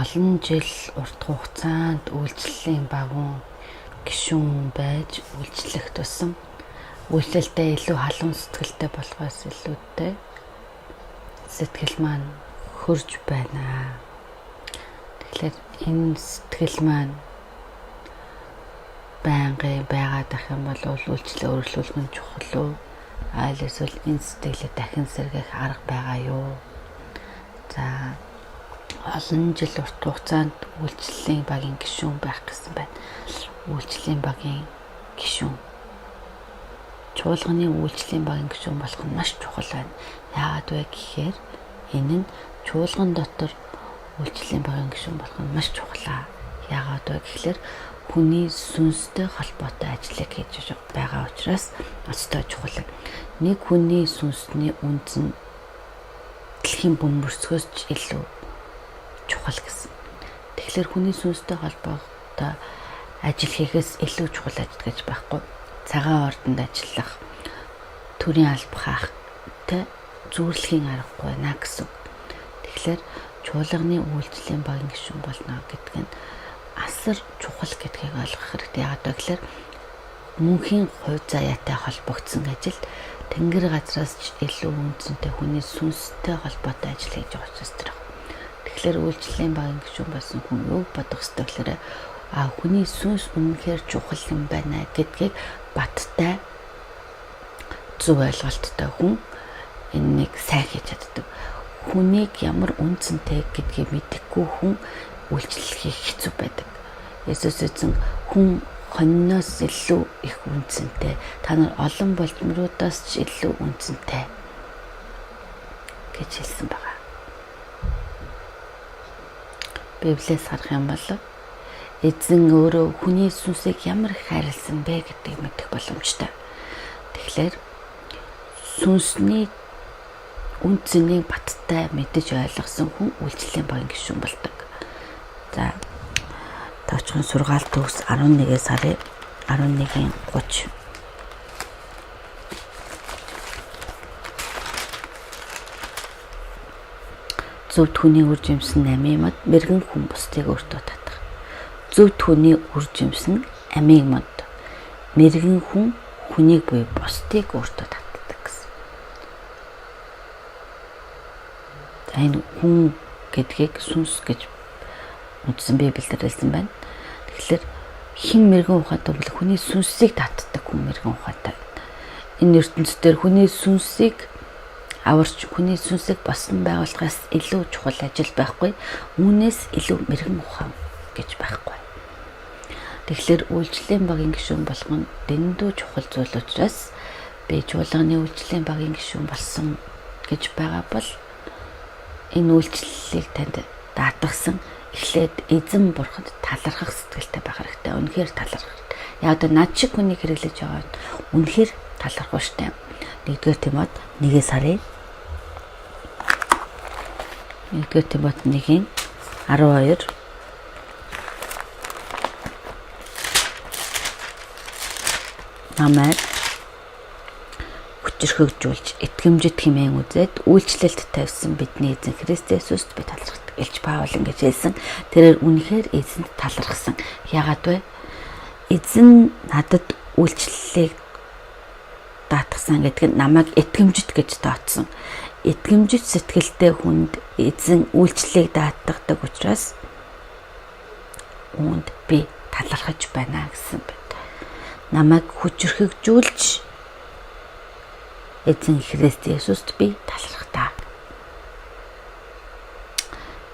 олон жил урт хугацаанд үйлчлэлийн багуун гишүүн байж үйлчлэх тусам үйлчлэлдээ илүү халуун сэтгэлтэй болохоос илүүтэй сэтгэл маань хөрж байна. Тэгэхээр энэ сэтгэл маань байнгын байгаад ах юм бол үйлчлэл өөрчлөлт нь чухал уу? Аль эсвэл энэ сэтгэлээ дахин сэргээх арга байгаа юу? За олон жил урт хугацаанд үйлчлэлийн багийн гишүүн байх гэсэн байна. Үйлчлэлийн багийн гишүүн. Чуулганы үйлчлэлийн багийн гишүүн болох нь маш чухал байна. Яагаад вэ гэхээр энэ нь чуулган дотор үйлчлэлийн багийн гишүүн болох нь маш чухал. Яагаад вэ гэхээр хүний сүнстэй холбоотой ажлыг хийж байгаа учраас өстой чухал. Нэг хүний сүнсний үнц нь дэлхийн бөмбөрцгөөс ч илүү чухал гэсэн. Тэгэхээр хүний сүнстэй холбоотой ажил хийхээс илүү чухал ажил гэж байхгүй. Цагаан ордонд ажиллах, төрийн алба хаахтай зүүрлэхийн аргагүй байна гэсэн. Тэгэхээр чуулганы үйлчлэлийн багийн гишүүн болно гэдэг нь асар чухал гэдгийг ойлгох хэрэгтэй. Яагаад вэ гэхээр мөнхийн хувь заяатай холбогдсон ажил тэнгэр газраас ч илүү үнцэнтэй хүний сүнстэй холбоотой ажил хийж байгаа учраас тэр. Тэгэхээр үйлчлэлийн багийн гишүүн болсон хүн юу бодох ёстой гэхээр хүний сүнс үнэхээр чухал юм байна гэдгийг баттай зөв ойлголттой хүн энэ нэг сайн хийж чаддаг. Хүнийг ямар үнцэнтэй гэдгийг мэдэхгүй хүн үйлчлэл хийх хэцүү байдаг. Есүс эзэн хүн хоньноос илүү их үнцэнтэй, та нар олон болмруудаас ч илүү үнцэнтэй гэж хэлсэн байна. Библиэс харах юм бол эзэн өөрөө хүний сүнсийг ямар их хайрласан бэ гэдгийг мэдэх боломжтой. Тэгэхээр сүнсний үнцнийг баттай мэдэж ойлгосон хүн үйлчлэлийн багийн гишүүн болдог. За товчхон сургаалт төгс 11 сарын 11-30. Зөв түүний үр жимс нь амийн мод, мэрэгэн хүн бусдыг өөртөө татах. Зөв түүний үр жимс нь амийн мод, мэрэгэн хүн хүнийг буй бусдыг өөртөө татдаг гэсэн. За энэ хүн гэдгийг сүнс гэж үндсэн Библиэлд хэлсэн байна. Тэгэхээр хэн мэрэгэн ухаантай бол хүний сүнсийг татдаг хүн мэрэгэн ухаантай. Энэ ертөнцийн хүний сүнсийг аварч хүний сүнсийг босон байгуулахаас илүү чухал ажил байхгүй. Үүнээс илүү мэрэгэн ухаан гэж байхгүй. Тэгэхээр үйлчлэлийн багийн гишүүн болох нь дэндүү чухал зүйл учраас би чуулганы үйлчлэлийн багийн гишүүн болсон гэж байгаа бол энэ үйлчлэлийг танд даатгсан эхлээд эзэн бурхад талархах сэтгэлтэй байх хэрэгтэй. Үнэхээр талархах хэрэгтэй. Яг одоо над шиг хүнийг хэрэглэж байгаа нь үнэхээр талархах штеп. 1-р Тимот 1 сарын 1-р Тимот 1-ийн 12 намайг хүчрхэгжүүлж итгэмжит хэмээн үзээд үйлчлэлд тавьсан бидний эзэн Христ Есүст би талархдаг. Илж Паул ингэж хэлсэн. Тэрээр үнэхээр эзэнд талархсан. Яагаад вэ? Эзэн надад үйлчлэлийг даатгсан гэдэг нь намайг итгэмжит гэж тооцсон. Итгэмжит сэтгэлтэй хүнд эзэн үйлчлэлийг даатгадаг учраас үүнд би талархаж байна гэсэн байна. Намайг хүчрхэгжүүлж эзэн Христ Есүст би талархтаа.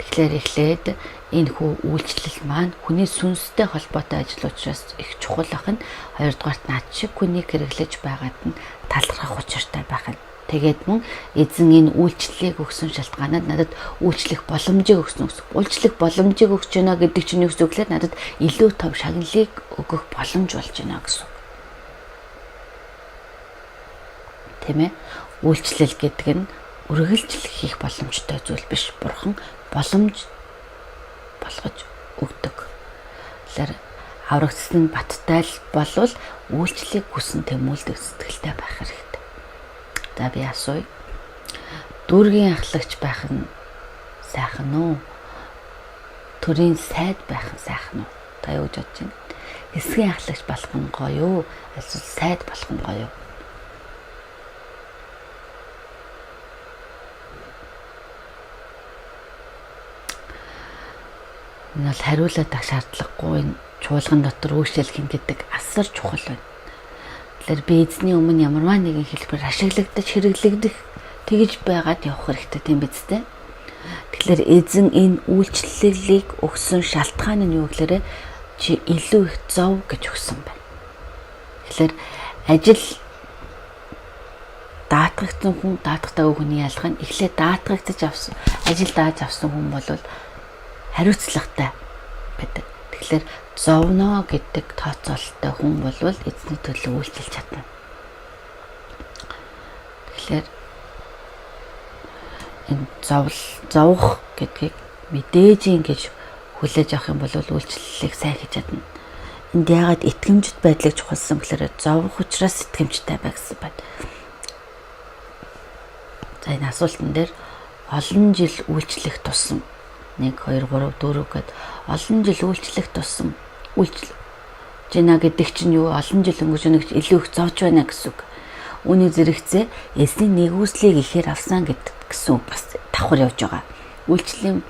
Тэгэхээр эхлээд энэ хүү үйлчлэл маань хүний сүнстэй холбоотой ажил учраас их чухал ах нь. Хоёрдугаарт над шиг хүнийг хэрэглэж байгаад нь талархах учиртай байх нь. Тэгээд мөн эзэн энэ үйлчлэлийг өгсөн шалтгаанаар надад үйлчлэх боломжийг өгсөн гэсэн. Үйлчлэх боломжийг өгч байна гэдэг чинь юу гэсэн үг вэ? Надад илүү том шагналыг өгөх боломж болж байна гэсэн. Тийм ээ. Үйлчлэл гэдэг нь үргэлжлэх хийх боломжтой зүйл биш. Бурхан боломж болгож өгдөг. Тэгэхээр аврагдсан баттай л болвол үйлчлэлийг хүсэн тэмүүлдэг сэтгэлтэй байх хэрэгтэй. За би асууя. Дүүргийн ахлагч байх нь сайхан уу? төрийн сайд байх нь сайхан уу? Та юу гэж бодож байна? Эсгийн ахлагч болох нь гоё юу? Эсвэл сайд болох нь гоё юу? Энэ бол хариулаад ах шаардлагагүй энэ чуулган дотор үйлчлэх гэдэг асар чухал байна. Тэгэхээр би эзний өмнө ямарваа нэгэн хэлбэр ашиглагдаж хэрэглэгдэх тэгж байгаад явах хэрэгтэй тийм биз дээ. Тэгэхээр эзэн энэ үйлчлэлийг өгсөн шалтгаан нь юу гэхээр чи илүү их зов гэж өгсөн байна. Тэгэхээр ажил даатгагдсан хүн даатгатаагүй хүний ялгаа нь эхлээд даатгагдаж авсан ажил дааж авсан хүн бол хариуцлагатай байдаг. Тэгэхээр зовно гэдэг тооцоололтой хүн бол эзний төлөө үйлчилж чадна. Тэгэхээр энэ зовох гэдгийг мэдээж ингэж хүлээж авах юм бол үйлчлэлийг сайн хийж чадна. Энд яагаад итгэмжит байдлыг чухалсан гэхээр зовох учраас итгэмжтэй бай гэсэн байна. За энэ асуултан дээр олон жил үйлчлэх тусам 1 2 3 4 гэд олон жил үйлчлэх тусам жина гэдэг чинь юу олон жил өнгөрч нэг илүү их зовж байна гэсэн үг. Үүний зэрэгцээ эсний нэгүслийг ихээр авсан гэсэн бас давхар явж байгаа. Үйлчлэлийн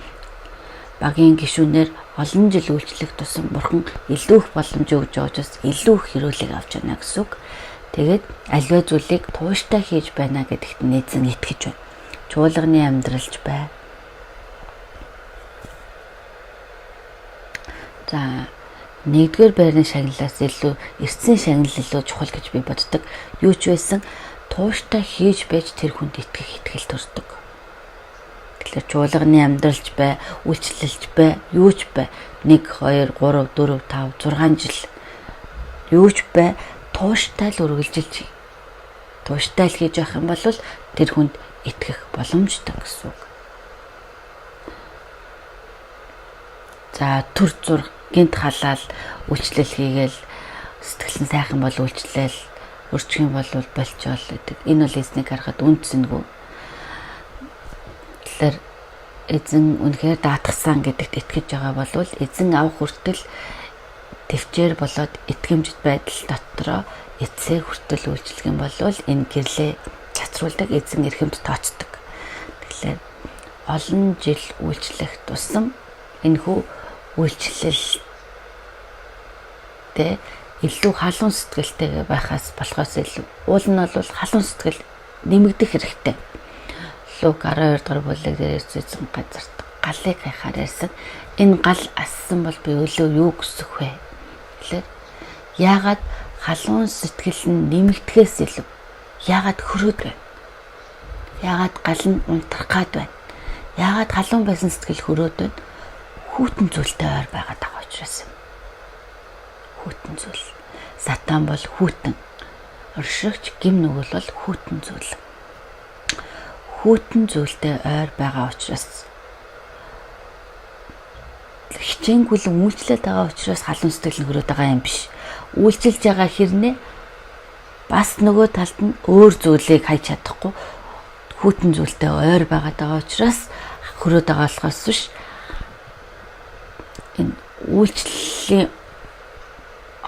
багийн гишүүнээр олон жил үйлчлэх тусам бурхан илүү их боломж өгж байгаа учраас илүү их хэрүүлэг авч байна гэсэн үг. Тэгээд аливаа зүйлийг тууштай хийж байна гэдэгт нээзэн итгэж байна. Чуулганы амьдралч бай. За 1-р байрны шагналаас илүү эцсийн шагнал илүү чухал гэж би боддог. Юу ч байсан тууштай хийж байж тэр хүнд итгэх итгэл төрдөг. Тэгэхээр чуулганы амьдралч бай, үйлчлэлч бай, юу ч бай 1 2 3 4 5 6 жил юу ч бай тууштай л үргэлжилж тууштай л хийж явах юм бол тэр хүнд итгэх боломжтой гэсэн үг. За төр зураг гинт халаал үйлчлэл хийгээл сэтгэл нь сайхан бол үйлчлэл өрчих юм бол болчоол гэдэг. Энэ бол эзнийг харахад үнцэнгүй. Тэгэхээр эзэн үнэхээр даатгсан гэдэгт итгэж байгаа бол эзэн авах хүртэл төвчээр болоод итгэмжит байдал дотроо эцсээ хүртэл үйлчлэх юм бол энэ гэрлээ цацруулдаг эзэн эрхэмд тооцдог. Тэгэхээр олон жил үйлчлэх тусам энэхүү үйлчлэлтэй илүү халуун сэтгэлтэй байхаас болохоос илүү уул нь бол халуун сэтгэл нэмэгдэх хэрэгтэй. Лук 12 дугаар бүлэг дээр эзэн газарт галыг хайхаар ярьсан. Энэ гал ассан бол би өлөө юу гэсэх вэ? Тэгэхээр яагаад халуун сэтгэл нь нэмэгдэхээс илүү яагаад хөрөөд байна? Яагаад гал нь унтрах гад байна? Яагаад халуун байсан сэтгэл хөрөөд байна? Хүүтэн зүйлтэй ойр байгаад байгаа учраас юм. Хүүтэн зүйл. Сатан бол хүүтэн. Оршигч гим нүгэл бол хүүтэн зүйл. Хүүтэн зүйлтэй ойр байгаа учраас хичээнгүйл үйлчлээд байгаа учраас халуун сэтгэл хөрөөд байгаа юм биш. Үйлчилж байгаа хэрнээ бас нөгөө талд нь өөр зүйлийг хайж чадахгүй хүүтэн зүйлтэй ойр байгаад байгаа учраас хөрөөд байгаа болохоос биш. Энэ үйлчлэлийн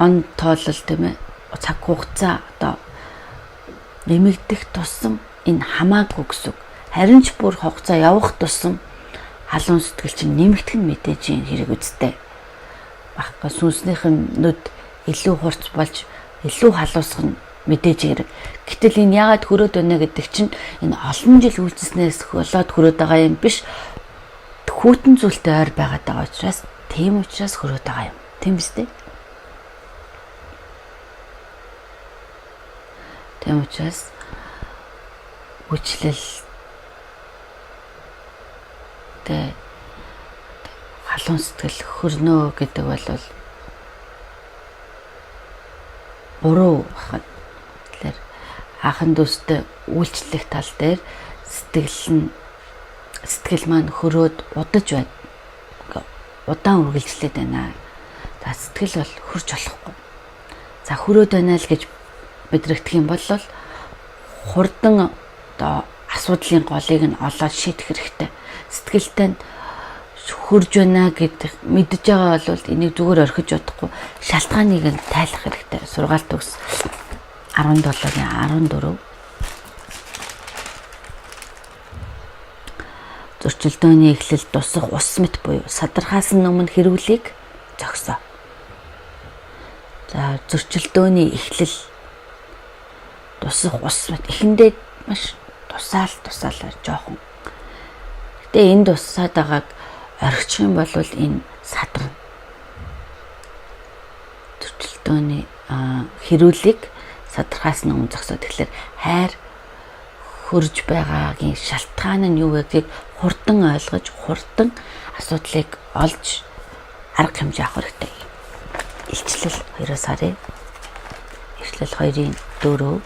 он тоолол тийм ээ цаг хугацаа одоо нэмэгдэх тусам энэ хамаагүй гэсэн. Харин ч бүр хугацаа явах тусам халуун сэтгэл чинь нэмэгдэх нь мэдээж хэрэг үстэй. Багка сүнснийхэн нүд илүү хурц болж илүү халуусах нь мэдээж хэрэг. Гэтэл энэ яагаад хөрөөд байна гэдэг чинь энэ олон жил үйлчлснээс болоод хөрөөд байгаа юм биш. Хүүтэн зүйлтэй ойр байгаад байгаа учраас тийм учраас хөрөөд байгаа юм. Тийм биз дээ? Тийм учраас үйлчлэлтэй халуун сэтгэл хөрнөө гэдэг бол буруу байна. Тэгэхээр анхан дүүстэй үйлчлэх тал дээр сэтгэл маань хөрөөд удаж байна. Удаан үргэлжлээд байна. За сэтгэл бол хөрж болохгүй. За хөрөөд байна л гэж мэдрэгдэх юм бол хурдан одоо асуудлын голыг нь олоод шийдэх хэрэгтэй. Сэтгэлтэй хурж байна гэдэг мэдж байгаа бол энийг зүгээр орхиж удахгүй шалтгааныг нь тайлах хэрэгтэй. Сургаалт төгс 17-ийн 14 зөрчилдөөний эхлэл тусах ус мэт буюу садархаас өмнө хэрүүлийг зогсоо. За зөрчилдөөний эхлэл тусах ус мэт эхэндээ маш тусаалаар жоохон. Гэтэ энэ тусаад байгааг орхичих юм бол энэ садарна. Зөрчилдөөний хэрүүлийг садархаас өмнө зогсоо. Тэгэхээр хайр хөрж байгаагийн шалтгаан нь юу вэ гэдгийг хурдан ойлгож, хурдан асуудлыг олж арга хэмжээ авах хэрэгтэй. Илчлэл 2-оос харъя. Илчлэл 2-ын 4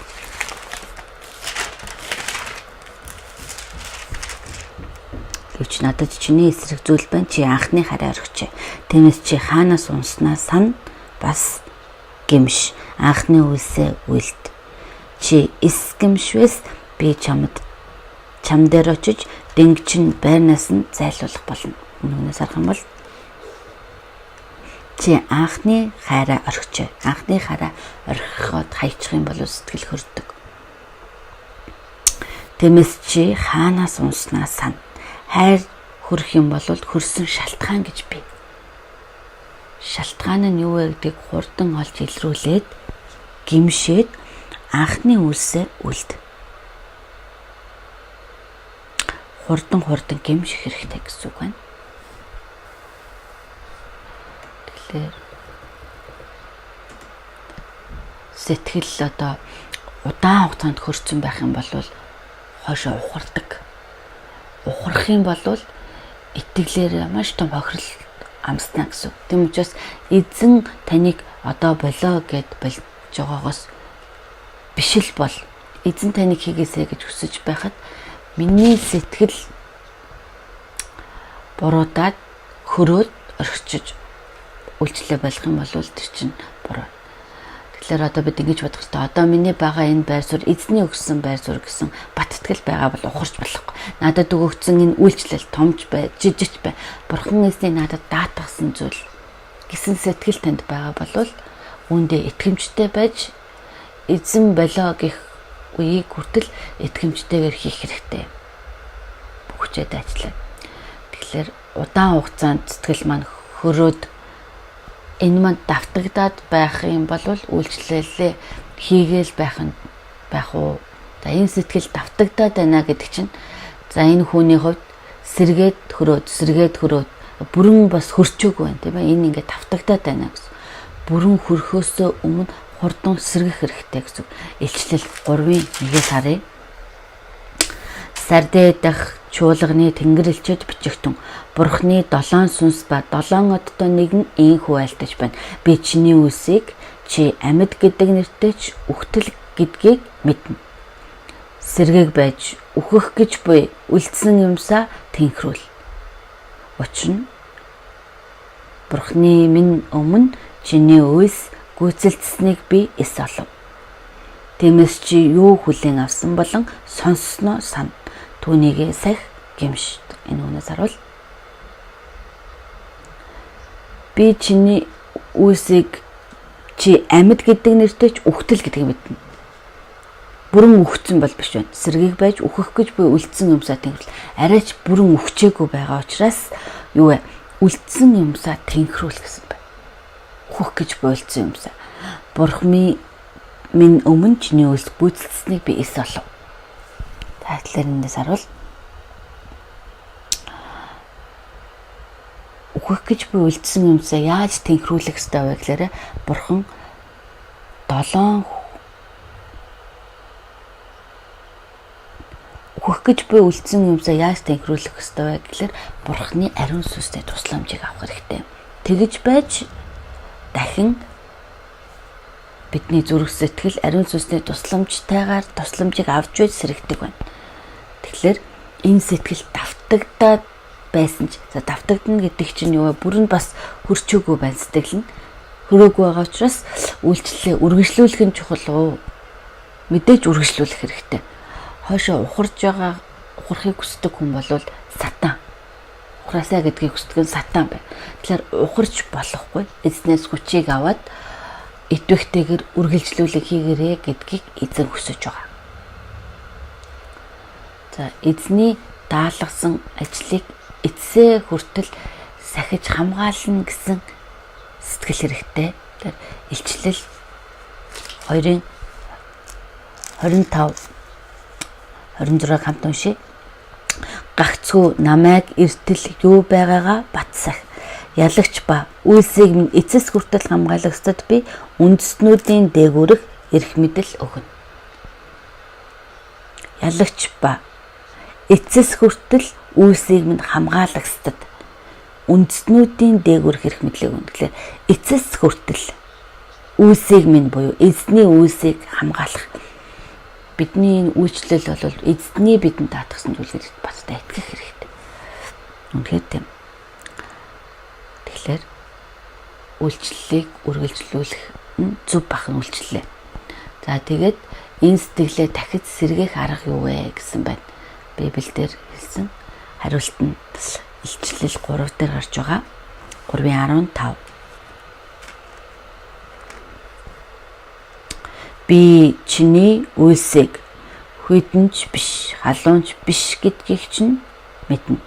Гэвч надад чиний эсрэг зүйл байна. Чи анхны хараа орхичээ. Тиймээс чи хаанаас унснаа сана бас гимш. Анхны үйлсээ үйлд. Чи эсгэмшвэс би чам дээр очиж дэнгчин байрнаас нь зайлуулах болно. Үнээс харах юм бол чи анхны хараа орхичээ. Анхны хараа орхиход хайчих юм бол сэтгэл хөрдөг. Тиймээс чи хаанаас унснаа сана. Хайр хөрөх юм бол хөрсөн шалтгаан гэж бий. Шалтгаан нь юу вэ гэдгийг хурдан олж илрүүлээд гимшээд анхны үйлсээ үлд. Хурдан гимших хэрэгтэй гэсэн үг байна. Тэгэхээр сэтгэл одоо удаан хугацаанд хөрцөн байх юм бол хойшоо ухардаг. Ухрах юм бол итгэлээр маш том хохирол амснаа гэсэн. Тэм учраас эзэн таныг одоо болоо гэд болж байгаагаас биш л бол эзэн таныг хийгээсэй гэж хүсэж байхад миний сэтгэл буруудаад хөрөөд орхичиж үйлчлээ болох юм бол тэр чинь буруу. Тэгэхээр одоо бид ингэж бодох хэрэгтэй. Одоо миний байгаа энэ байр суурь эзний өгсөн байр суурь гэсэн бат итгэл байгаа бол ухарч болохгүй. Надад өгөгдсөн энэ үйлчлэл томж бай, жижигч бай. Бурхан эзний надад даатгасан зүйл гэсэн сэтгэл танд байгаа бол үүндээ итгэмжтэй байж эзэн болоо гэх үеийг хүртэл итгэмжтэйгээр хийх хэрэгтэй. Бүгчээ дайчлаа. Тэгэхээр удаан хугацаанд сэтгэл маань хөрөөд энэ манд давтагдаад байх юм бол үйлчлэлээ хийгээл байх уу. За энэ сэтгэл давтагдаад байна гэдэг чинь за энэ хүний хувьд сэргээд хөрөөд бүрэн бас хөрчөөгүй байна тийм ээ. Энэ ингээд давтагдаад байна гэсэн. Бүрэн хөрхөөсөө өмнө хурдан сэргэх хэрэгтэй гэсэн. Илчлэл 3-ын 1-ээс харъя. Сардэ дах чуулганы тэнгэрлэгчд бичигтэн Бурхны 7 сүнс ба 7 одтой нэгэн энхүү айлтаж байна. Би чиний үсийг чи амьд гэдэг нэртэй ч үхтэл гэдгийг мэднэ. Сэргээг байж үхэх гэж буй үлдсэн юмсаа тэнхрүүл. Учир нь Бурхны минь өмнө чиний үс гүйцэлдсэнийг би эс олов. Тиймээс чи юу хүлээн авсан болон сонссноо сана. Түүнийгээ сах гимш. Энэ үнээс харуул. Би чиний үсийг чи амьд гэдэг нэртэй ч үхтэл гэдгийг мэднэ. Бүрэн үхсэн бол биш байна. Сэргийг байж үхэх гэж буй үлдсэн юмсаа тэнхрүүл. Арайч бүрэн үхчихээгүй байгаа учраас юу вэ? Үлдсэн юмсаа тэнхрүүл гэсэн байна. Үхэх гэж буй үлдсэн юмсаа. Бурхны минь өмнө чиний үс гүйцэлдсэнийг би эс олов. Таатлаар эндээс харуул. Үхэх гэж буй үлдсэн юмсаа яаж тэнхрүүлэх ёстой вэ гэхээр Бурхан 7 үхэх гэж буй үлдсэн юмсаа яаж тэнхрүүлэх ёстой вэ гэхээр Бурханы ариун сүнстэй тусламжийг авах хэрэгтэй. Тэгэж байж дахин бидний зүрх сэтгэл ариун сүнсний тусламжийг авч байж сэрэгдэг байна. Тэгэхээр энэ сэтгэл давтагдаад байсан ч давтагдана гэдэг чинь юу вэ? Бүрэн бас хөрчөөгүй байна сэтгэл нь. Хөрөөгүй байгаа учраас үйлчлэлээ үргэлжлүүлэх нь чухал уу? Мэдээж үргэлжлүүлэх хэрэгтэй. Хойшоо ухарж байгаа ухрахыг хүсдэг хүн бол сатан. ухраасаа гэдгийг хүсдэг нь сатан бай. Тэгэхээр ухарч болохгүй. Эзнээс хүчийг аваад итвэхтэйгэр үргэлжлүүлэг хийгэрээ гэдгийг эзэн хүсэж байгаа. За эзний даалгасан ажлыг эцсээ хүртэл сахиж хамгаална гэсэн сэтгэл хэрэгтэй. Тэгэхээр илчлэл 2-ын 25-26 хамт уншия. Гагцгүй намайг эртэл юу байгаагаа батсах. Ялагч ба үйлсийг минь эцэс хүртэл хамгаалагчдад би үндэстнүүдийн дээгүүрх эрх мэдэл өгнө. Ялагч ба эцэс хүртэл үйлсийг минь хамгаалагчдад үндэстнүүдийн дээгүүрх эрх мэдэл өгнө. Тэгэхээр эцэс хүртэл үйлсийг минь буюу эзний үйлсийг хамгаалах. Бидний үйлчлэл бол эзний бидэнд даатгсан зүйлүүдэд баттай итгэх хэрэгтэй. Үнэхээр тийм. Тэгэхээр үйлчлэлийг үргэлжлүүлэх нь зөв бахан үйлчлэлээ. За тэгээд энэ сэтгэлээ дахиж сэргээх арга юу вэ гэсэн байна. Библиэлд хэлсэн хариулт нь илчлэл 3 дээр гарч байгаа. 3:15. Би чиний үйлсийг хүйтэнч биш, халуунч биш гэдгийг чинь мэднэ.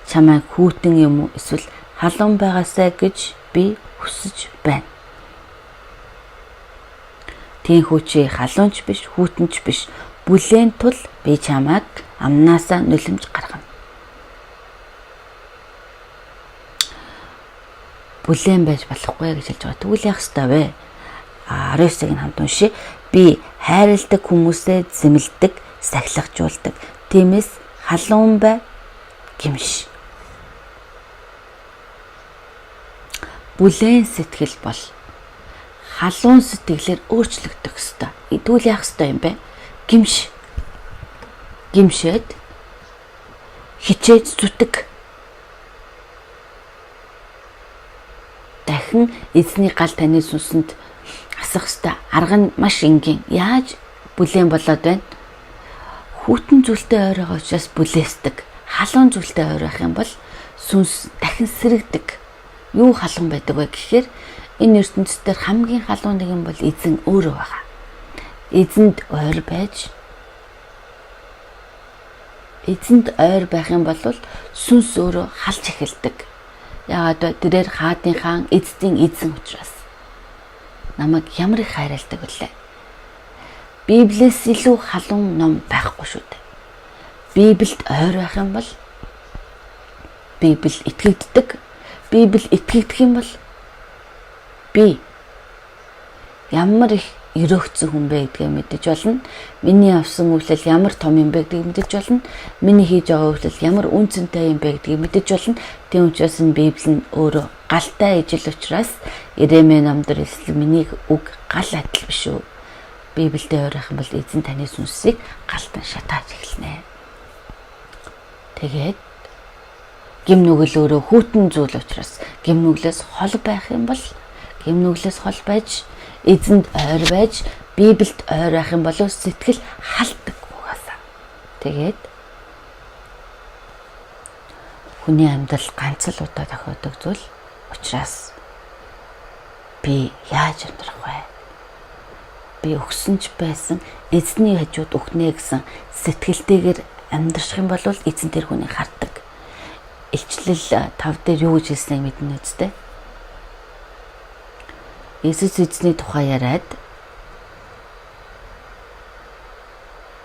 Чамайг хүйтэн юм уу эсвэл халуун байгаасаа гэж би хүсэж байна. Тийхүү чи халуунч биш, хүйтэнч биш. Бүлээн тул би чамайг амнаасаа нулимж гаргана. Бүлээн байж болохгүй гэж хэлж байгаа. Тэгвэл яах ёстой вэ? 19-ыг хамт уншия. Би хайрладаг хүмүүсээ зэмлдэг, сахилгажуулдаг. Тиймээс халуун бай гэмш. Бүлээн сэтгэл бол халуун сэтгэлээр өөрчлөгдөх ёстой. Тэгвэл яах ёстой юм бэ? Гэмш. Гэмшээд хичээж зүтг. Дахин эзний гал таны сүнсэнд асах ёстой. Арга нь маш энгийн. Яаж бүлээн болоод байна? Хүйтэн зүйлтэй ойр байгаа учраас бүлээсдэг. Халуун зүйлтэй ойр байх юм бол сүнс дахин сэрэгдэг. Юу халуун байдаг вэ гэхээр энэ ертөнцийн дээр хамгийн халуун нэг юм бол эзэн өөрөө байгаа. Эзэнд ойр байх юм бол сүнс өөрөө халж эхэлдэг. Яагаад вэ? Тэрээр хаадын хаан эзэн учраас. Намайг ямар их хайрладаг вүлээ. Библиэс илүү халуун ном байхгүй шүү дээ. Библиэд ойр байх юм бол Библи итгэгддэг. Библи итгэгдэх юм бол би ямар их өрөөгцсөн хүн бэ гэдгийг мэдэж болно. Миний авсан үйлдэл ямар том юм бэ гэдгийг мэдэж болно. Миний хийж байгаа үйлдэл ямар үнцэнтэй юм бэ гэдгийг мэдэж болно. Тийм учраас энэ Библи нь өөрөө галтай ижил учраас Иремья номдэр хэлсэн миний үг гал адил биш үү. Библиэд ойрох юм бол эзэн таны сүнсийг галтан шатааж эхэлнэ. Тэгээд гим нүгэл өөрөө хүйтэн зүйл учраас гим нүглээс хол байх юм бол гим нүглээс хол байж эзэнд ойр байж Библиэд ойр байх юм бол сэтгэл халддаг угаасаа. Тэгээд хүний амьдрал ганц л удаа тохиодог зүйл учраас би яаж амьдрах вэ? Би өгсөнч байсан эзний хажууд өгнө гэсэн сэтгэлтэйгээр амьдрах юм бол эзэн тэр хүний хардаг. Илчлэл 5 дээр юу гэж хэлснийг мэднэ үстэй. Иесус эзний тухай яриад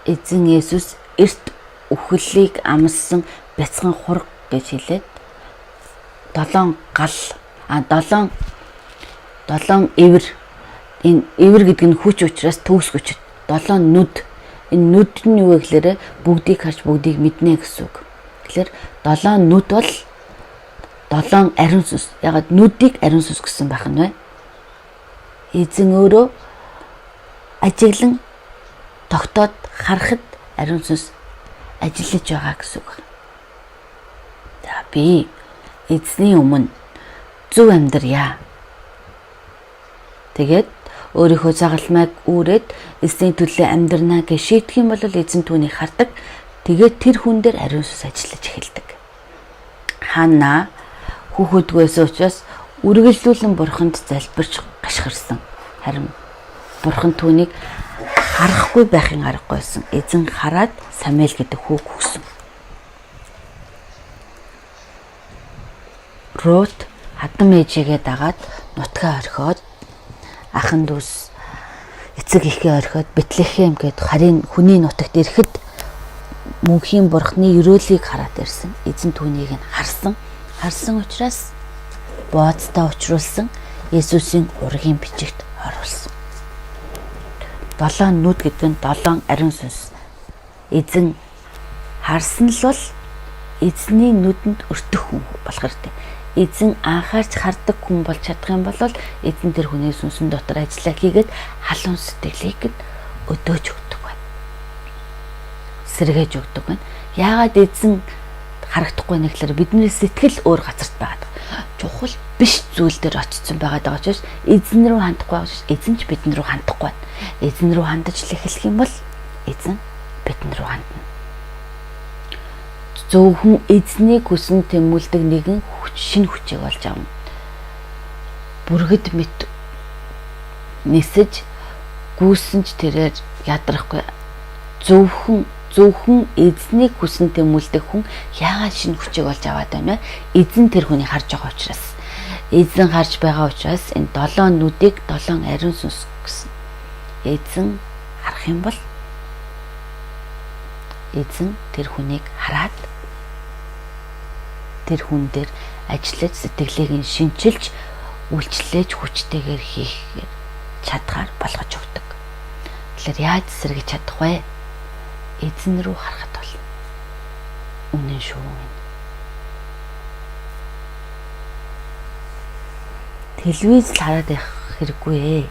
эзэн Иесус эрт үхлийг амссан бяцхан хург гэж хэлээд 7 эвэр, энэ эвэр гэдэг нь хүч учраас төгс хүч. 7 нүд. Энэ нүд нь юу вэ гэхээр бүгдийг харж бүгдийг мэднэ гэсэн үг. Тэгэхээр 7 нүд бол 7 ариун сүнс. Ягаад нүдийг ариун сүнс гэсэн байх нь вэ? Эзэн өөрөө ажиглан тогтоод харахад ариун сүнс ажиллаж байгаа гэсэн үг. За би эзний өмнө зөв амьдрья. Тэгээд өөрийнхөө загалмайг үүрээд эзний төлөө амьдрнаа гэж шийдэх юм бол эзэн түүнийг хардаг. Тэгээд тэр хүн дээр ариун сүнс ажиллаж эхэлдэг. Ханна хүүхэдгүйс учраас үргэлжлүүлэн бурханд залбирч гашхирсан. Харин бурхан түүнийг харахгүй байхын аргагүйсэн. Эзэн хараад Самуэль гэдэг хүүг өгсөн. Рут хадам ээжигээ дагаад нутгаа орхиод ахын дүүс эцэг ихээ орхиод Бэтлехэм гээд харийн хүний нутагт ирэхэд мөнхийн бурхны өрөөлийг хараад ирсэн. Эзэн түүнийг нь харсан. Харсан учраас бооцтой учруулсан Есүсийн ургийн бичигт оруулсан. 7 нүд гэдэг нь 7 ариун сүнс. Эзэн харсан л бол эзний нүдэнд өртөх хүн болох хэрэгтэй. Эзэн анхаарч хардаг хүн болж чадах юм бол эзэн тэр хүний сүнсэн дотор ажиллаа хийгээд халуун сэтгэлийг өдөөж өгдөг байна. Сэргээж өгдөг байна. Яагаад эзэн харагдахгүй нэг талаар бидний сэтгэл өөр газарт байгаа. Чухал биш зүйл дээр очсон байгаа учраас эзэн рүү хандахгүй байгаа учраас эзэн ч бидэн рүү хандахгүй байна. Эзэн рүү хандаж л эхлэх юм бол эзэн бидэн рүү хандна. Зөвхөн эзнийг хүсэн тэмүүлдэг нэгэн шинэ хүчийг олж авна. Бүргэд мэт нисэж гүйсэн ч тэрээр ядрахгүй. Зөвхөн эзнийг хүсэн тэмүүлдэг хүн яагаад шинэ хүчийг олж аваад байна вэ? Эзэн тэр хүнийг харж байгаа учраас. Эзэн харж байгаа учраас энэ 7 нүдийг 7 ариун сүнс гэсэн. Эзэн харах юм бол эзэн тэр хүнийг хараад тэр хүн дээр ажиллаж сэтгэлийг нь шинчилж үйлчлээж хүчтэйгээр хийх чадхаар болгож өгдөг. Тэгэхээр яаж сэргэж чадах вэ? Эзэн рүү харахад болно. Үнэн шүү. Телевиз л хараад байх хэрэггүй ээ.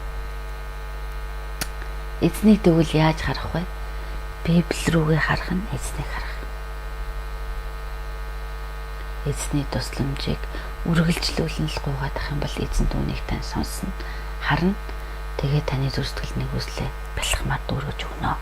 Эзнийг тэгвэл яаж харах вэ? Библи рүүгээ харах нь эзнийг харах. Эзний тусламжийг үргэлжлүүлэн л гуйгаад ах юм бол эзэн түүнийг тань сонсно. Харин тэгээ таны зүрх сэтгэл нэгүслээ бэлхмаар дүүргэж өгнө.